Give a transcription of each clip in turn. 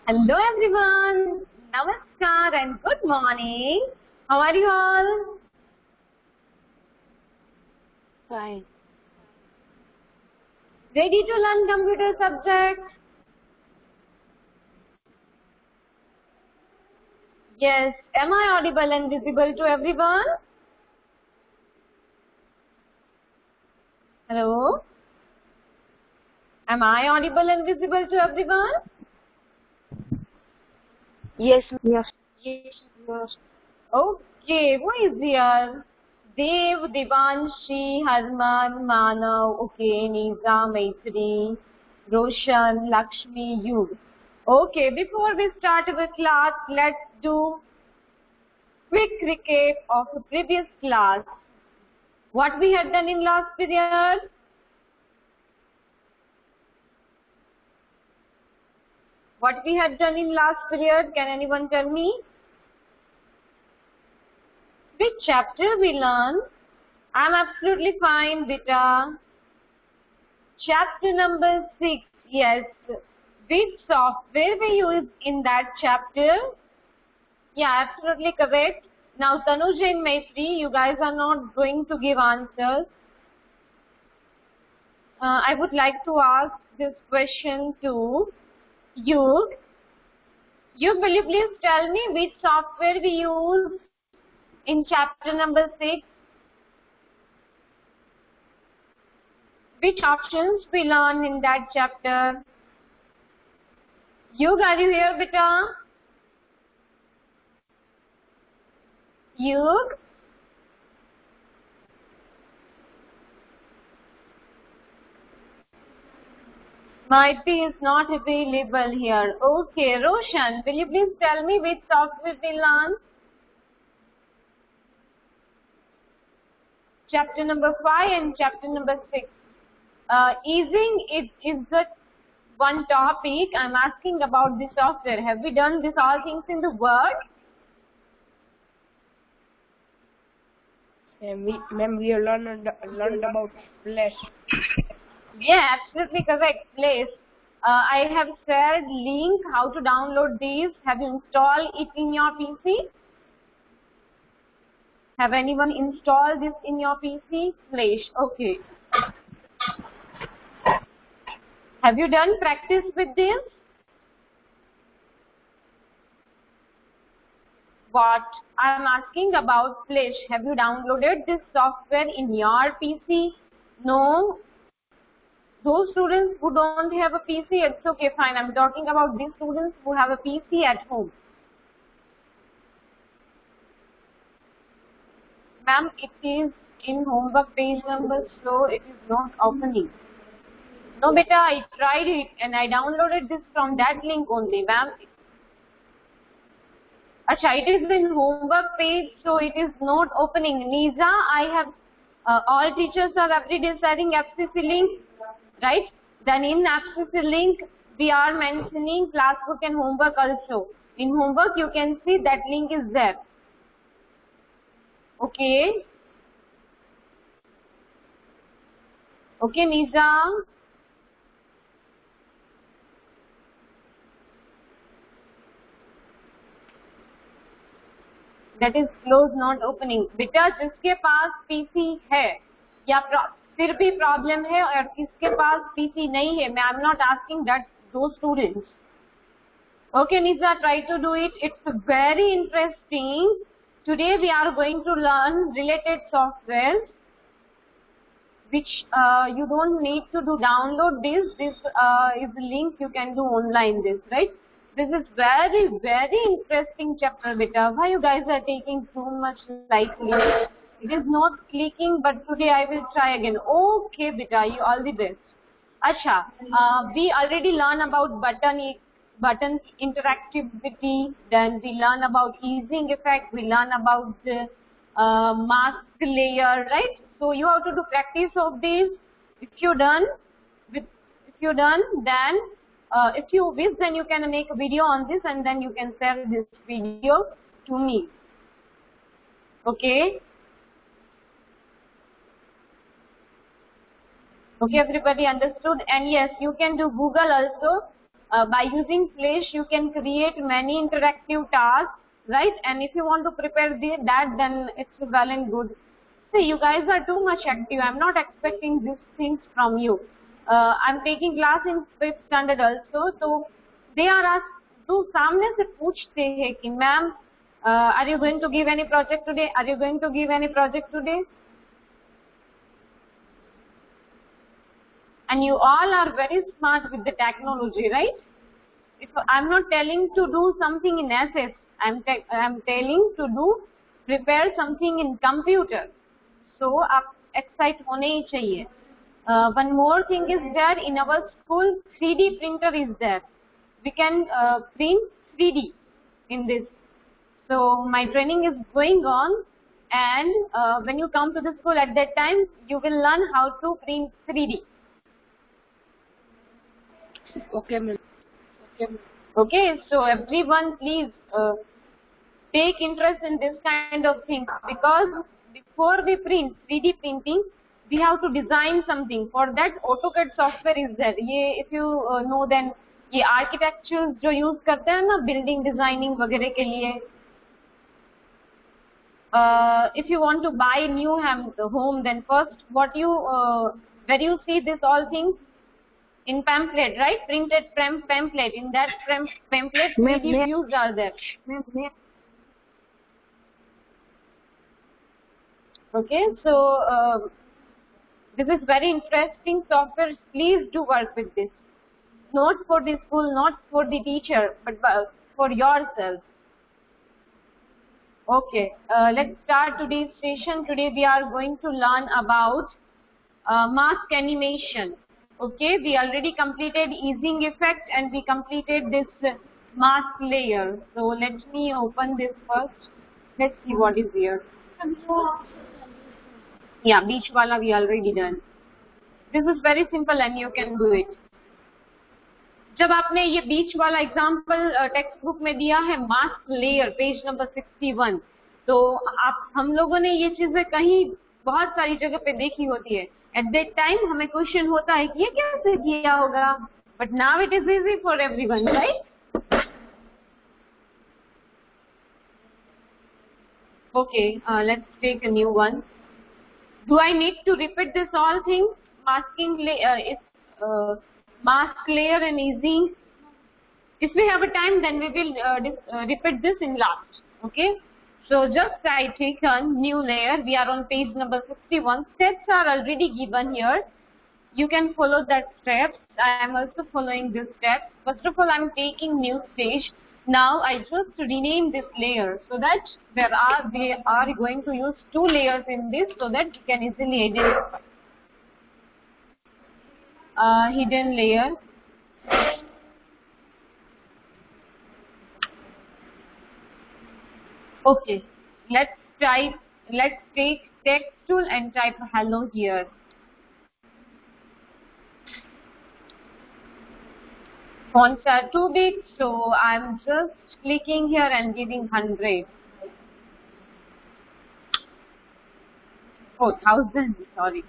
Hello everyone, Namaskar and good morning. How are you all? Fine. Ready to learn computer subject? Yes, am I audible and visible to everyone? Hello? Am I audible and visible to everyone? Yes. Yes. Okay, who is here? Dev, Devanshi, Harman, Manav, okay, Nisa, Maitri, Roshan, Lakshmi, you. Okay, before we start our class, let's do quick recap of the previous class. What we had done in last period? What we had done in last period? Can anyone tell me? Which chapter we learned? I'm absolutely fine, beta. Chapter number 6, yes. Which software we use in that chapter? Yeah, absolutely correct. Now, Tanuj and Maitri, you guys are not going to give answers. I would like to ask this question to Yug. Yug, will you please tell me which software we use in chapter number 6? Which options we learn in that chapter? Yug, are you here, beta? Yug? Maitri is not available here. Okay, Roshan, will you please tell me which software we learn? Chapter number 5 and chapter number 6. Easing it is the one topic. I'm asking about the software. Have we done this all things in the Word? Ma'am, we have learned about Flash. Yeah, absolutely correct. Place. I have shared link how to download these. Have you installed it in your PC? Have anyone installed this in your PC? Flash. Okay. Have you done practice with this? What I'm asking about Flash. Have you downloaded this software in your PC? No. Those students who don't have a PC, it's okay, fine. I'm talking about these students who have a PC at home. Ma'am, it is in homework page number, so it is not opening. No, beta, I tried it and I downloaded this from that link only, ma'am. Acha, it is in homework page, so it is not opening. Nisa, I have all teachers are every day sharing FCC link, right? Then in FCC link, we are mentioning classbook and homework also. In homework, you can see that link is there. Okay. Okay, Nisa. That is close, not opening. बेटा जिसके पास PC है या फिर भी problem है और किसके पास PC नहीं है, मैं I'm not asking that those students. Okay, Nisa, try to do it. It's very interesting. Today we are going to learn related software which you don't need to do download this. This is the link you can do online this, right? This is very, very interesting chapter, beta. Why you guys are taking too much lightly? It is not clicking, but today I will try again. Okay, beta, you all the best. Acha, we already learn about button interactivity. Then we learn about easing effect. We learn about the mask layer, right? So you have to do practice of this. If you done, then if you wish, then you can make a video on this and then you can share this video to me. Okay. Okay, everybody understood? And yes, you can do Google also. By using Flash, you can create many interactive tasks, right? And if you want to prepare that, then it's well and good. See, you guys are too much active. I'm not expecting these things from you. I'm taking class in 5th standard also, so they are asked, तो सामने से पूछते हैं कि ma'am, are you going to give any project today? Are you going to give any project today? And you all are very smart with the technology, right? If I'm not telling to do something in SS, I'm telling to do prepare something in computer. So आप excite होने ही चाहिए. One more thing is there in our school, 3D printer is there. We can print 3D in this. So my training is going on, and when you come to the school at that time, you will learn how to print 3D. Okay, ma'am. Okay, so everyone please take interest in this kind of thing, because before we print 3D printing, we have to design something. For that AutoCAD software is there. ये if you know, then ये architectures जो use करते हैं ना building designing वगैरह के लिए. If you want to buy new home, then first what you where you see this all things in pamphlet, right? Printed pamphlet. In that pamphlet, 3D views are there. Okay, so this is very interesting software. Please do work with this. Not for the school, not for the teacher, but for yourself. Okay, let's start today's session. Today we are going to learn about mask animation. Okay, we already completed easing effect and we completed this mask layer. So let me open this first. Let's see what is here. Yeah, beach wala we already done. This is very simple and you can do it. जब आपने ये बीच वाला example text book में दिया है mask layer page number 61, तो हम लोगों ने ये चीजें कहीं बहुत सारी जगह पे देखी होती है. एट दैट टाइम हमें क्वेश्चन होता है कि ये कैसे किया होगा, but now it is easy for everyone, right? Okay, let's take a new one. Do I need to repeat this all things? Masking mask layer and easing. If we have a time, then we will repeat this in last. Okay, so just I take on new layer. We are on page number 61. Steps are already given here. You can follow that steps. I am also following this steps. First of all, I am taking new stage. Now I just rename this layer so that we are going to use 2 layers in this, so that you can easily identify. Hidden layer. Okay, let's take text tool and type hello here. Fonts are too big, so I'm just clicking here and giving 100. Oh, 1000, sorry.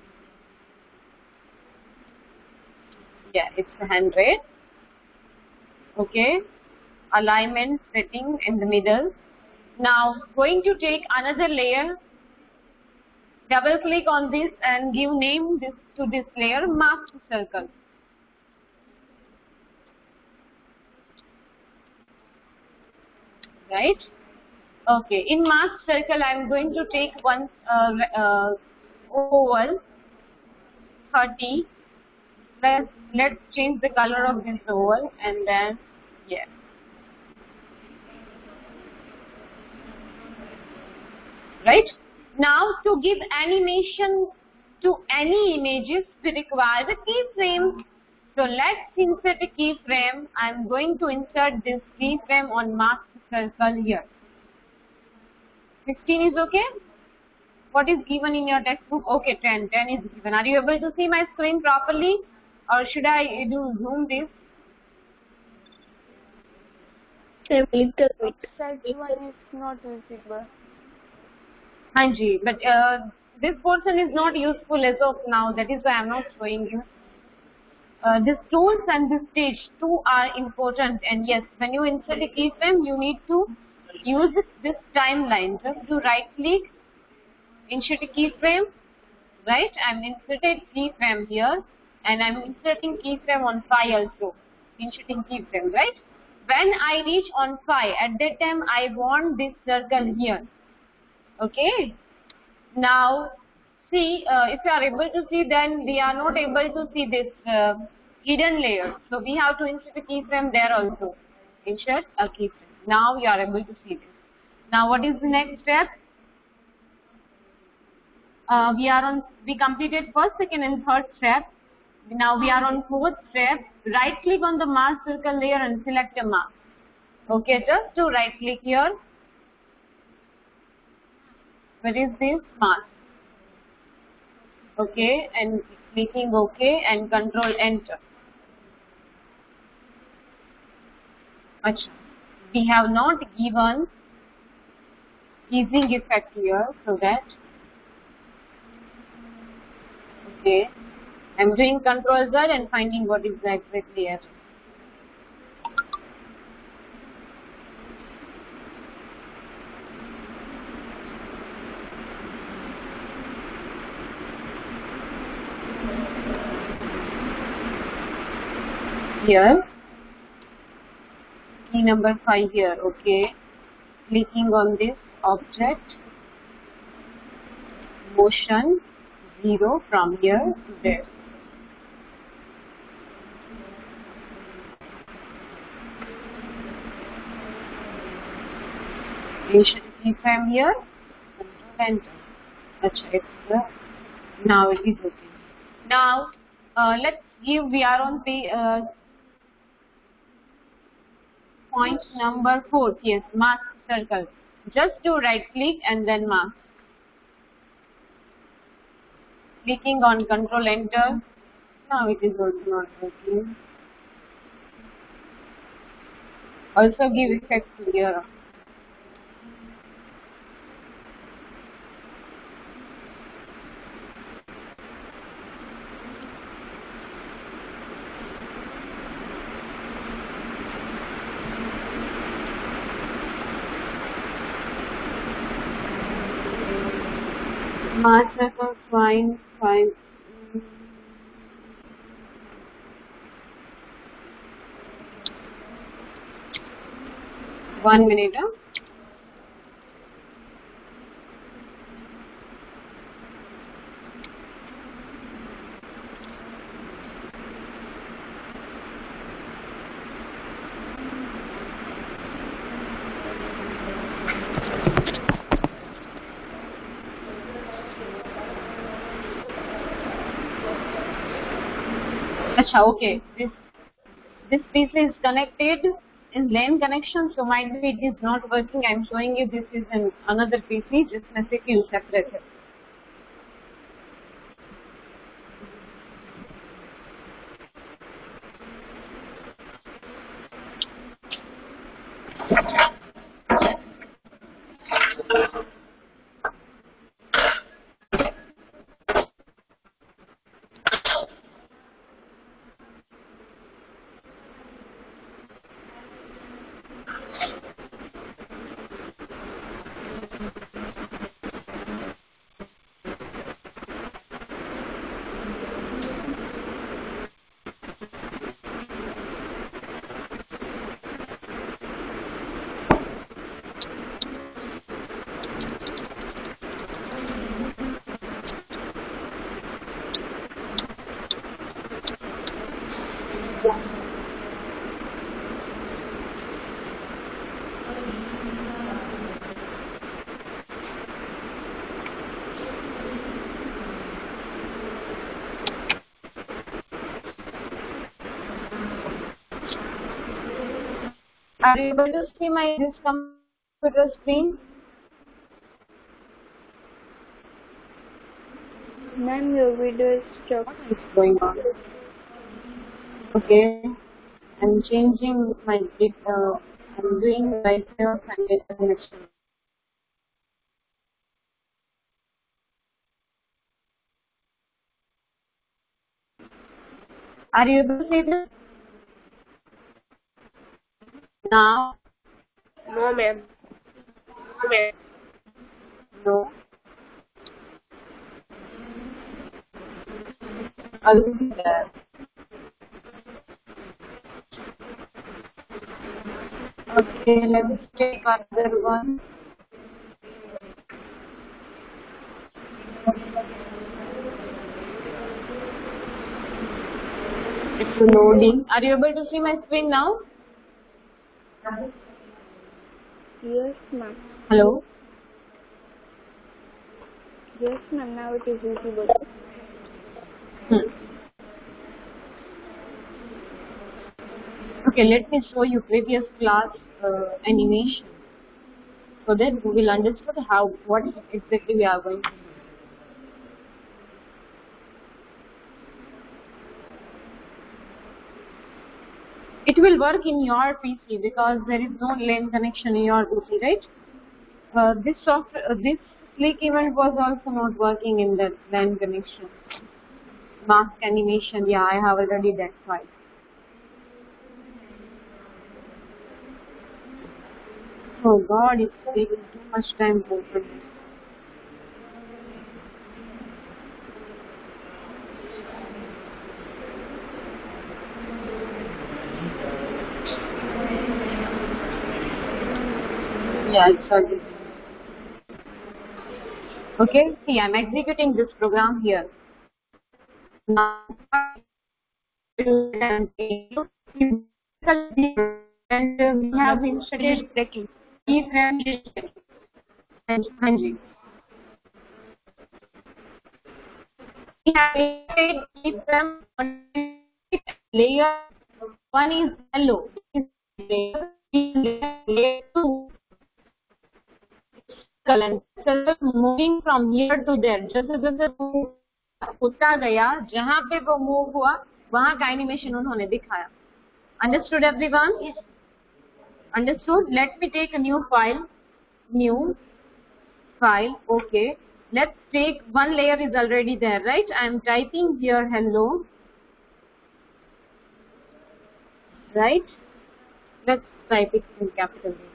Yeah, it's 100. Okay, alignment setting in the middle. Now going to take another layer, double click on this and give name to this layer, masked circle. Right? Okay, in masked circle I am going to take one oval 30. Let's change the color of this oval, and then yeah. Right? Now to give animation to any images, we require a keyframe. So let's insert a keyframe. I am going to insert this keyframe on masked circle here. 16 is okay? What is given in your textbook? Okay, 10 is given. Are you able to see my screen properly? Or should I do zoom this? A little bit. Exercise 1 is not visible. Hanji, but this portion is not useful as of now. That is why I am not showing you. These tools and this stage 2 are important, and yes, when you insert a keyframe, you need to use this timeline. Just do right click, insert a keyframe, right? I'm inserted keyframe here, and I'm inserting keyframe on phi also, inserting keyframe, right? When I reach on phi, at that time I want this circle here, okay? Now, see, if you are able to see, then we are not able to see this hidden layer. So we have to insert a keyframe there also. Insert a keyframe. Now you are able to see this. Now what is the next step? We completed first, second and third step. Now we are on fourth step. Right click on the mask circle layer and select a mask. Okay, just do right click here. Where is this mask? Okay, and clicking OK and control enter. Achha. We have not given easing effect here, so that okay. I'm doing control Z and finding what is exactly error. Here, key number 5 here, okay. Clicking on this object, motion 0 from here to there. Insert keyframe here, control enter. Achha, now it is okay. Now, let's give, we are on point number 4, yes, mask circle. Just do right click and then mask. Clicking on control enter. Now it is also not working. Also give effect here. Mask circle, fine. 1 minute. Achha, okay. This PC is connected in LAN connection, so might be it is not working. I'm showing you this is another PC, just a second separate. Are you able to see this computer screen? Ma'am, your video is stuck. What is going on? Okay, I'm changing my data. I'm doing Wi-Fi and data connection. Are you able to see this now? No, ma'am. No. Already there. Okay, let's take another one. It's loading. Are you able to see my screen now? Yes, ma'am. Hello? Yes, ma'am. Now it is visible. Okay, let me show you previous class animation so that you will understand what exactly we are going to do. It will work in your PC because there is no LAN connection in your PC, right? This Click event was also not working in that LAN connection. Mask animation, yeah, I have already that file. Oh God, it's taking too much time to open it. Yeah, it's already. Okay, see, I'm executing this program here. Now, and we have introduced Breaking. keyframe. हाँ जी. We have created keyframe on layer 1 is yellow. Layer 2 color. So moving from here to there. जैसे जैसे होता गया, जहाँ पे वो move हुआ, वहाँ का एनिमेशन उन्होंने दिखाया. Understood everyone? Understood? Let me take a new file. New file. Okay. Let's take one layer is already there, right? I am typing here hello. Right? Let's type it in capital letter.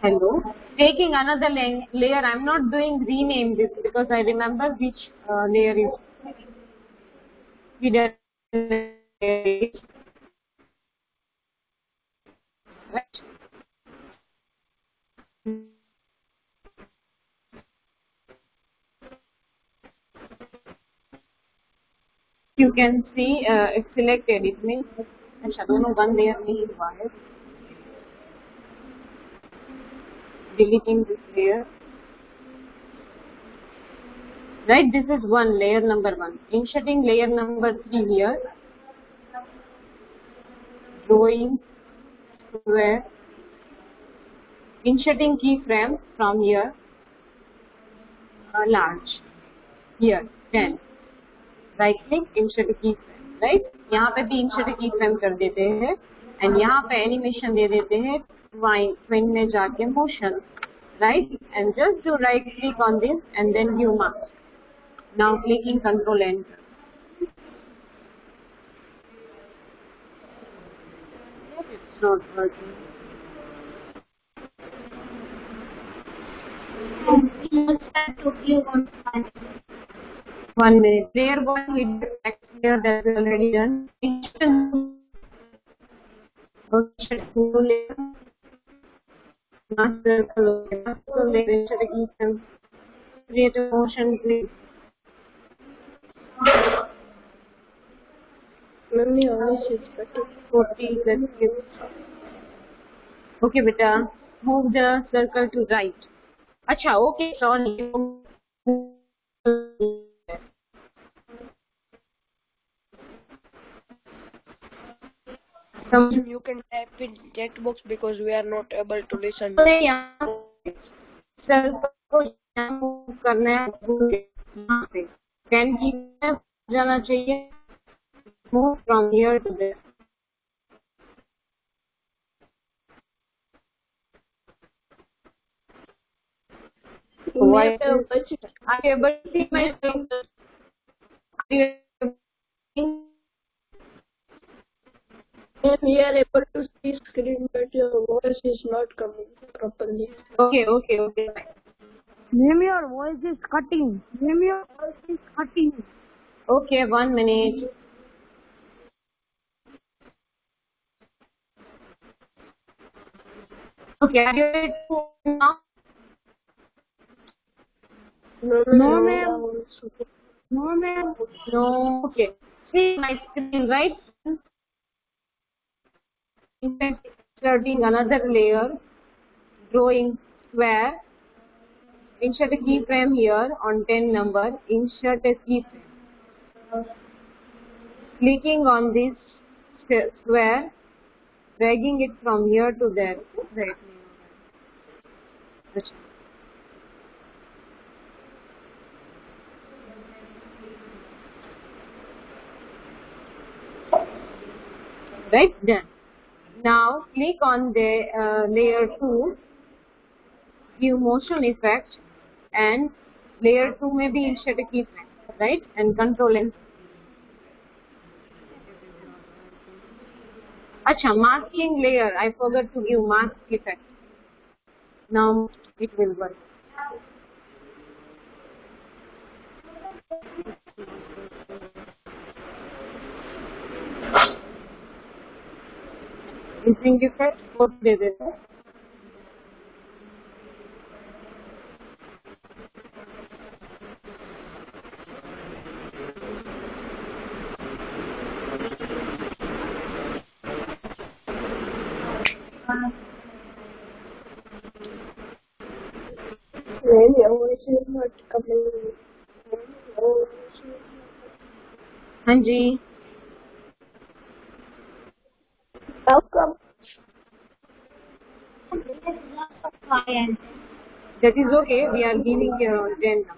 Hello. Taking another layer. I am not doing rename this because I remember which layer is hidden. Right? You can see it's selected. It means अच्छा दोनों one layer नहीं हुआ है. Deleting this layer. Right, this is one layer number 1. Inserting layer number 3 here. Drawing square. Inserting keyframe from here. Large. Here 10. Right click, insert keyframe. Right? यहाँ पे भी insert keyframe कर देते हैं. And यहाँ पे animation दे देते हैं. Twin में जाके motion. Right? And just do right click on this and then view mask. Now clicking Control Enter. It's not working. One minute. Layer 1 hit the text layer that is already done. New layer. Master layer. Insert keyframe. Create a motion grid. Mummy, only she's 40. Let's give. Okay, beta. Move the circle to right. अच्छा, okay, sorry. You can type in chat box because we are not able to listen. Circle को यहाँ move करना है, यहाँ पे pen की जाना चाहिए. Move from here to there. Why are you able to see my screen? Ma'am, we are able to see screen, but your voice is not coming properly. Okay. Ma'am, your voice is cutting. Ma'am, your voice is cutting. Okay, 1 minute. Okay, are you ready to open now? No, ma'am. No, ma'am. No. Okay. See my screen, right? Inserting another layer, drawing square. Insert a keyframe here on 10 number. Insert a keyframe. Clicking on this square, dragging it from here to there. Right. Right, done. Now click on the layer 2, give motion effect, and layer 2 may be insert a keyframe, right? And control and Acha, masking layer. I forgot to give mask effect. Now it will work. Missing effect, what did it? Ma'am, your voice is not coming. Hanji, How come? that is okay. We are giving 10 number.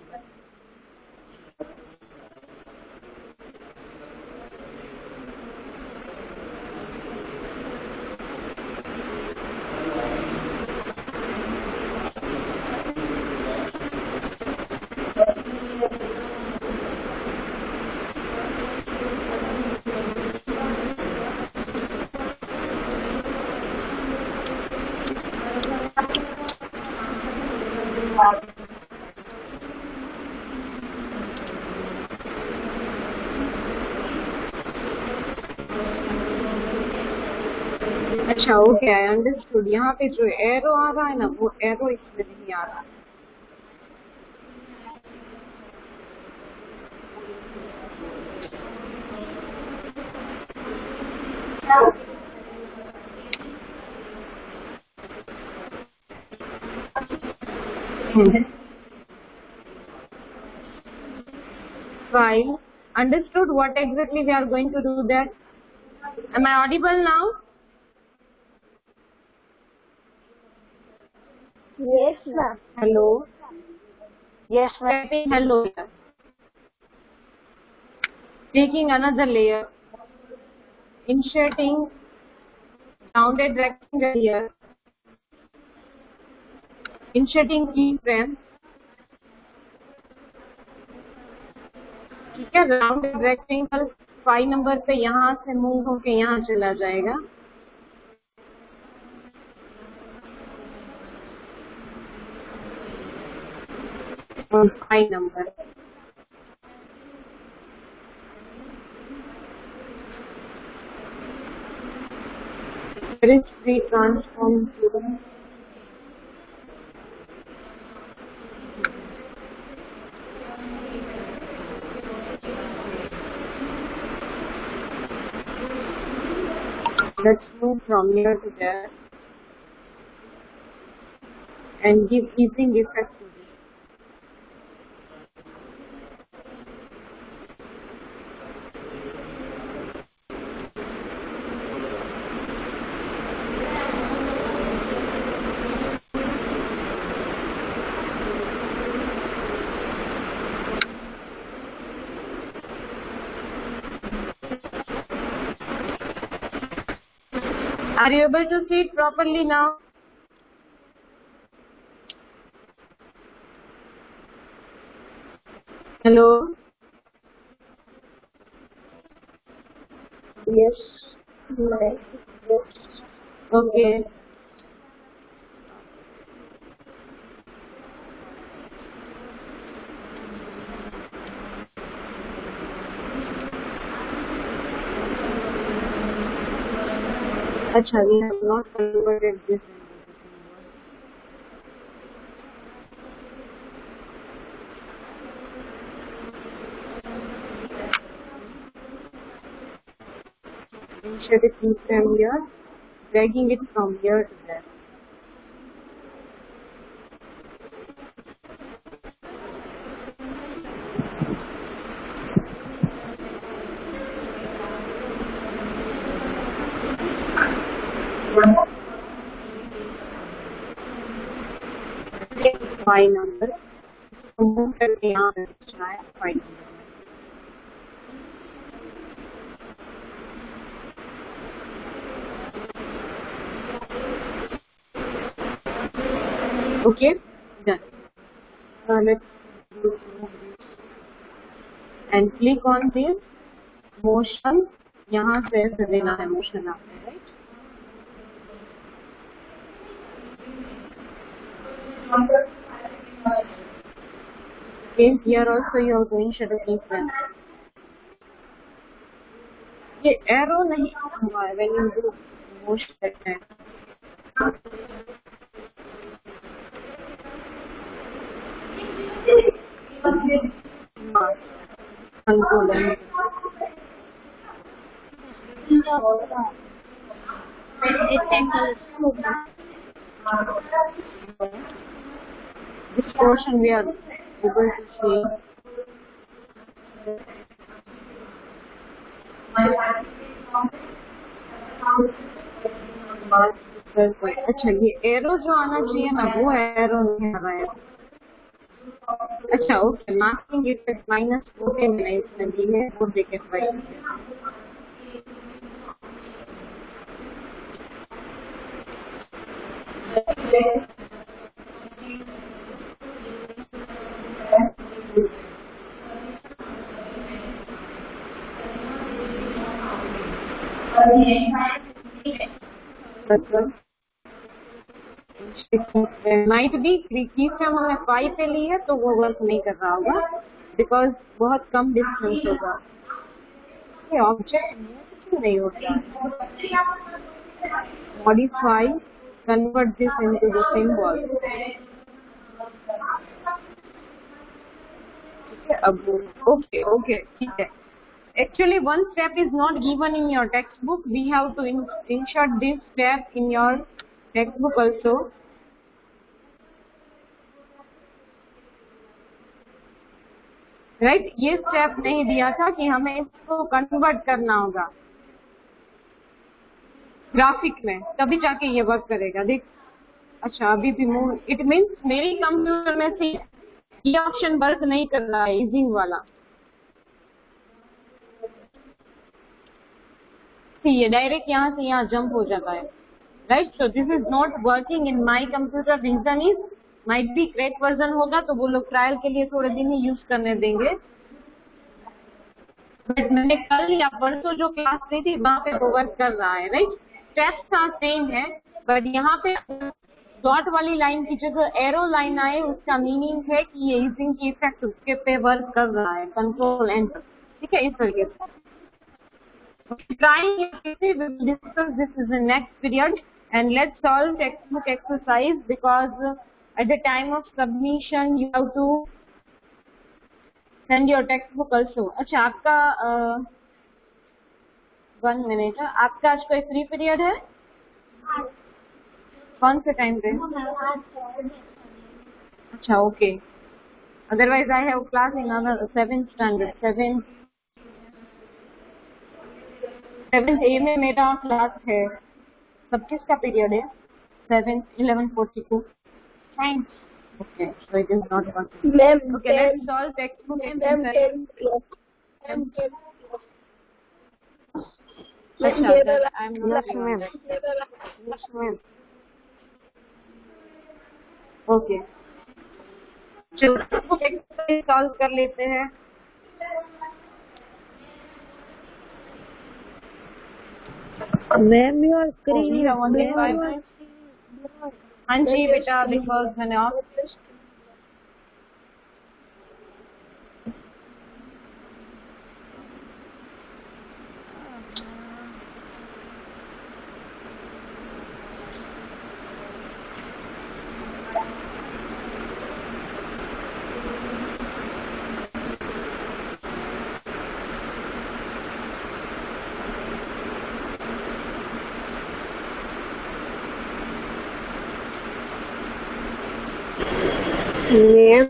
अच्छा okay I understood. यहाँ पे जो arrow आ रहा है ना वो arrow इसमें नहीं आ रहा. Fine. Understood what exactly we are going to do there? Am I audible now? Yes, ma'am. Hello. Yes, ma'am. Hello. Taking another layer, inserting rounded rectangle here, inserting keyframe. ठीक है, rounded rectangle 5 number पे यहाँ से move होके यहाँ चला जाएगा. on 5 number. There is free transform to let's move from here to there and give easing effect to this. Are you able to see it properly now? Hello? Yes. Okay अच्छा, we have not converted this into should it be from here, dragging it from here to there. Five number move करके यहाँ पे है five number okay done let's and click on this motion यहाँ से देना है motion आपने right Okay, here also you are going shadow sequence. ये arrow नहीं हुआ है when you do motion like that. Control है. This portion we are able to see. अच्छा ये एरो जो आना चाहिए ना वो एरो नहीं आ रहा है अच्छा ओके मार्किंग इट -14 मैंने इसमें दी है वो देखे फाइल नाइट भी की फ्रेम हमने 5 पे ली है तो वो वर्क नहीं कर रहा होगा बिकॉज बहुत कम डिस्टेंस होगा ये ऑब्जेक्ट कुछ नहीं होता modify convert this into the symbol ठीक है अब ओके ओके ठीक है Actually, one step is not given in your textbook. We have to insert this step in your textbook also. Right? ये step नहीं दिया था कि हमें इसको convert करना होगा ग्राफिक में तभी जाके ये वर्क करेगा देख अच्छा अभी भी मूव इट मीन्स मेरी कंप्यूटर में से ये ऑप्शन वर्क नहीं कर रहा है इजिंग वाला ये डायरेक्ट यहाँ से यहाँ जंप हो जाता है right so this is not working in my computer reason is might be crack version होगा तो वो लोग ट्रायल के लिए थोड़े दिन ही यूज करने देंगे बट मैंने कल या परसों जो क्लास ली थी वहाँ पे वो वर्क कर रहा है राइट स्टेप्स सेम है बट यहाँ पे डॉट वाली लाइन की जगह एरो लाइन आए उसका मीनिंग है कि ये इजिंग की इफेक्ट उसके पे वर्क कर रहा है कंट्रोल एंटर ठीक है इस तरीके से trying we will discuss this in the next period and let's solve textbook exercise because at the time of submission you have to send your textbook also अच्छा आपका 1 minute आपका आज कोई फ्री पीरियड है कौन से टाइम पे अच्छा okay otherwise I have class in another 7th standard 7th A में मेरा क्लास है सब किसका पीरियड है 7th 11:42 thanks okay so it is not working ma'am okay let's solve textbook ma'am अच्छा I am not ma'am okay चलो solve कर लेते हैं Ma'am, your screen Oh, is we have only 5 blurred. minutes. हाँ जी बेटा, because मैंने off. Ma'am.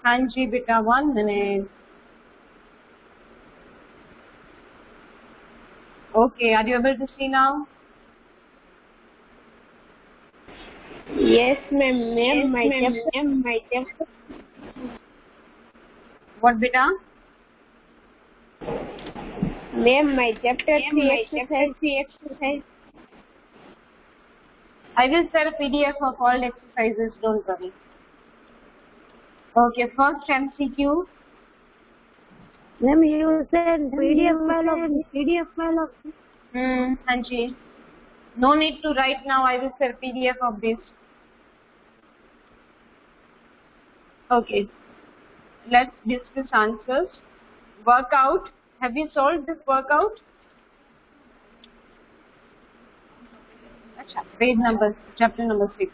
हाँ जी बेटा, 1 minute. Okay, are you able to see now? Yes, ma'am. Ma'am, What beta? Ma'am, my chapter 3 exercise. I will share a PDF of all exercises, don't worry. Okay, first MCQ. Ma'am, you send PDF file of हाँ जी. No need to write now, I will share PDF of this. Okay, let's discuss answers. Workout. Have you solved this workout? Page number, chapter number 6.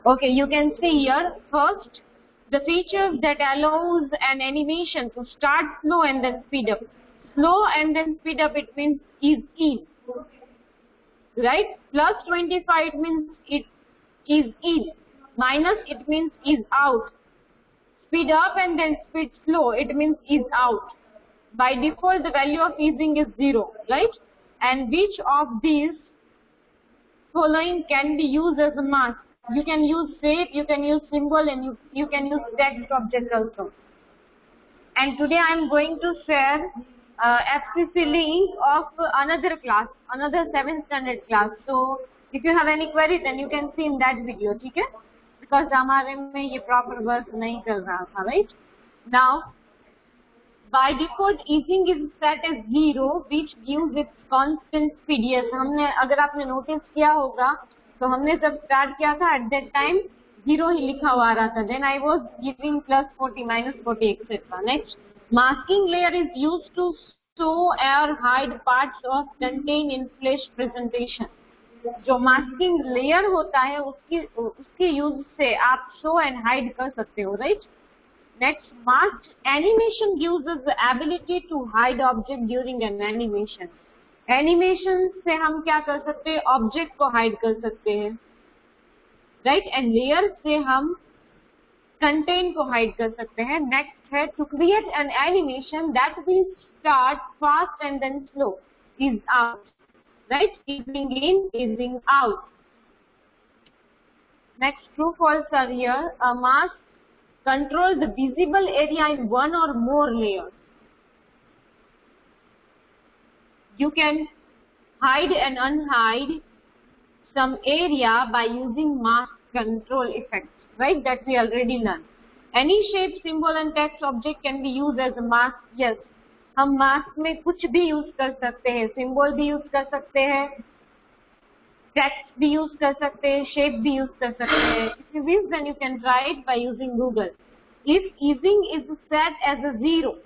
Okay, you can see here, first, the features that allows an animation to start slow and then speed up. Slow and then speed up, it means is in. Right? Plus 25, it means it is in. Minus, it means is out. Speed up and then speed slow, it means is out. By default, the value of easing is 0, right? And which of these following can be used as a mask? You can use shape, you can use symbol, and you can use text object also. And today I am going to share FCC link of another class, another 7th standard class. So if you have any query, then you can see in that video, ठीक है? Because हमारे में ये proper work नहीं कर रहा था, right? Now, by default, easing is set as 0, which gives its constant speed. Yes, हमने अगर आपने notice किया होगा, तो हमने जब start किया था at that time 0 ही लिखा हुआ आ रहा था. Then I was giving plus 40, minus 40, etc. Next, masking layer is used to show or hide parts of contained in flash presentation. जो masking layer होता है उसके use से आप show and hide कर सकते हो, right? Next, masked animation gives us the ability to hide object during an animation. Animation से हम क्या कर सकते हैं? Object को hide कर सकते हैं, right? And layer से हम content को hide कर सकते हैं. Next है to create an animation that will start fast and then slow. Is out, right? Easing in, easing out. Next, true false are here. A mask control the visible area in one or more layers. You can hide and unhide some area by using mask control effects, right? That we already learned. Any shape, symbol and text object can be used as a mask. Yes, हम mask में कुछ भी use कर सकते हैं. Symbol भी use कर सकते हैं, text भी use कर सकते हैं, shape भी use कर सकते हैं. If you wish, then you can try it by using Google. If easing is set as a 0,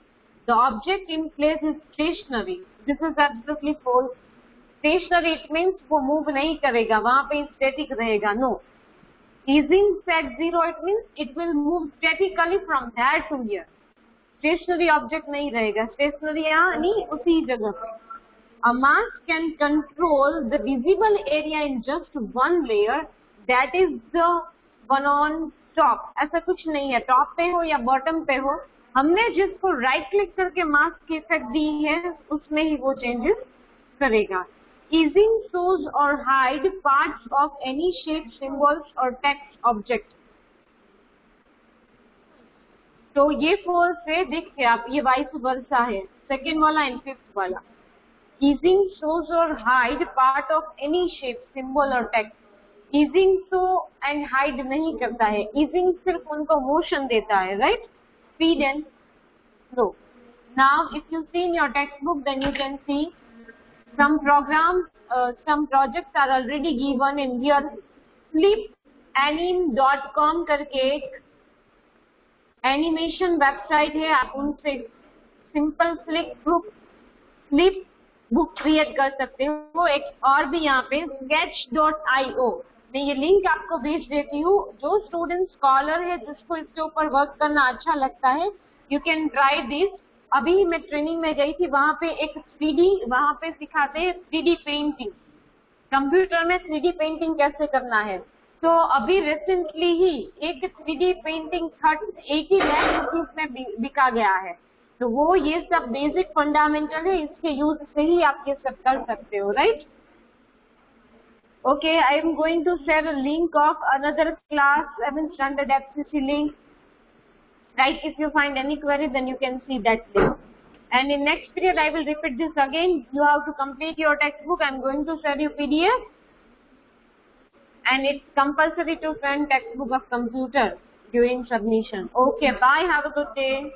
the object in place is stationary. This is absolutely false. Stationary, it means वो move नहीं करेगा, वहाँ पे static रहेगा. No. Easing set 0, it means it will move statically from there to here. Stationary object नहीं रहेगा. Stationary यहाँ नहीं, उसी जगह पे. A mask can control the visible area in just one layer, that is the one on top. ऐसा कुछ नहीं है, top पे हो या bottom पे हो, हमने जिसको right click करके mask की effect दी है, उसमें ही वो changes करेगा. Easing shows or hide parts of any shape, symbols or text object. तो ये false है, देखिए आप, ये vice versa है, second वाला and fifth वाला. Easing shows or hide part of any shape, symbol or text. Easing show and hide नहीं करता है. Easing सिर्फ उनको motion देता है, right? Speed and slow. Now, if you see in your textbook, then you can see some programs, some projects are already given in here. flipanime.com करके एक animation website है, आप उनसे सिंपल फ्लिप बुक क्रिएट कर सकते हो। एक और भी यहाँ पे sketch.io, मैं ये लिंक आपको भेज देती हूँ। जो स्टूडेंट स्कॉलर है, जिसको इसके ऊपर वर्क करना अच्छा लगता है, यू कैन ट्राई दिस। अभी मैं ट्रेनिंग में गई थी, वहाँ पे एक 3D वहाँ पे सिखाते हैं 3D पेंटिंग, कंप्यूटर में 3D पेंटिंग कैसे करना है। तो अभी रिसेंटली ही एक 3D पेंटिंग 80 लाख रुपीज में बिका गया है। तो वो ये सब बेसिक फंडामेंटल है, इसके यूज से ही आप ये सब कर सकते हो, right? Okay, I am going to share a link of another class 7th standard FCC link. Right, if you find any query, then you can see that link. And in next period, I will repeat this again. You have to complete your textbook. I am going to share you PDF. And it's compulsory to send textbook of computer during submission. Okay, bye. Have a good day.